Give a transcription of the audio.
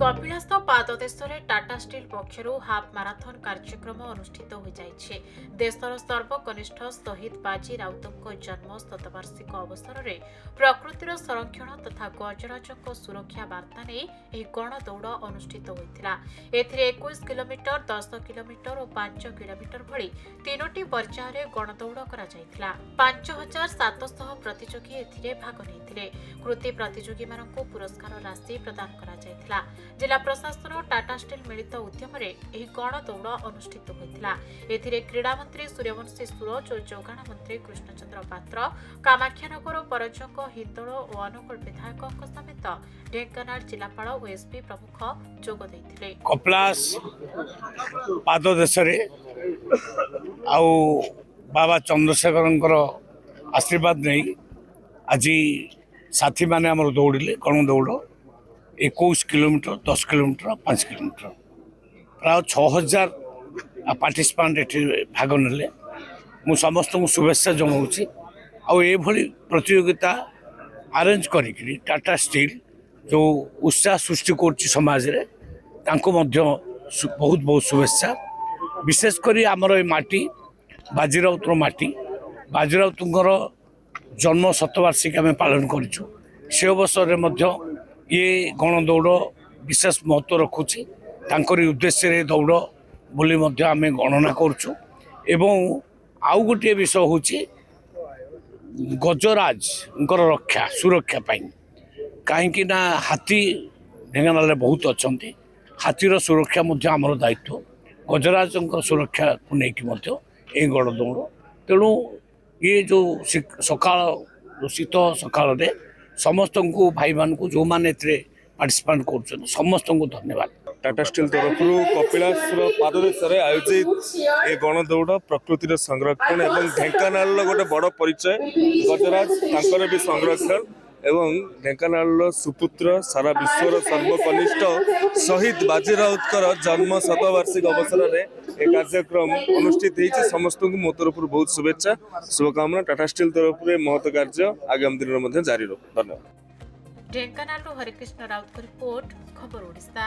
कपिलास पाददेश टाटा स्टील पक्षर half marathon कार्यक्रम अनुष्ठित हो जाइए। देशर सर्वकनिष्ठ शहीद बाजी राउतों जन्म शतवार्षिक अवसर में प्रकृतिर संरक्षण तथा गजराजों सुरक्षा वार्ता नहीं गणदौड़ अनुष्ठित होता। 21 किलोमीटर 10 किलोमीटर और 5 किलोमीटर भली तीनोटी पर्यायर गणदौड़ कर 5700 प्रतियोगी एथिरे भाग नहीं। कृति प्रतियोगी मानक पुरस्कार राशि प्रदान करा। जिला प्रशासन टाटा स्टील मिलित उद्यम गणदौड़ अनुष्ठित होता। क्रीड़ा मंत्री सूर्यवंशी सूरज और जोगाण मंत्री कृष्णचंद्र पात्र, कामाख्यानगर परजंग हिंदोल और अनुगुल विधायकों समेत ढेंकानाल जिलापाल और एसपी प्रमुख जोग देइथिले। कपिलास पाददेश आउ बाबा चंद्रशेखर आशीर्वाद नहीं आज साथी माने आमर दौड़िले गणदौड़ 21 किलोमीटर 10 किलोमीटर 5 किलोमीटर प्राय 6000 पार्टिसिपेंट एठी भाग नेले। मु समस्त को शुभेच्छा जनाऊँगी। आभली प्रतियोगिता अरेंज करी टाटा स्टील जो उत्साह सृष्टि कर समाज रे तांको मध्य बहुत बहुत शुभेच्छा। विशेषकर आमर माटी बाजीराउतर माटी बाजीराउतर जन्म शतवार्षिकी आम पालन करूँ। से अवसर में ये गणदौड़ विशेष महत्व रखुच्छी। तांकरी उद्देश्य रे दौड़ बोली आम गणना करुँ। एवं आउ गोटे विषय हूँ गजराज रक्षा सुरक्षा कहीं हाथी ढेंकानाल बहुत अच्छा। हाथीर सुरक्षा आमर दायित्व। गजराज सुरक्षा को लेकिन गणदौड़ तेणु ये जो सकाल शीत सकाल समस्त को भाई मान को जो मैंने पार्टिसिपेट कर समस्त को धन्यवाद। टाटा स्टील तरफ कपिलास पाददेश आयोजित ए गणदौड़ प्रकृतिर संरक्षण एवं ढेंकानाल गोटे बड़ परिचय गजराज तांकर भी संरक्षण एवं ढेंकानाल सुपुत्र सारा विश्वर सर्वकनिष्ठ शहीद बाजी राउतर जन्म शतवार्षिक अवसर में एक कार्यक्रम अनुष्ठित होती। समस्त को मो तरफ बहुत शुभेच्छा शुभकामना। टाटा स्टील तरफ महत्व कार्य आगामी दिन में जारी रहो। धन्यवाद। ढेंकानाल हरिकृष्ण राउत रिपोर्ट खबर ओडिशा।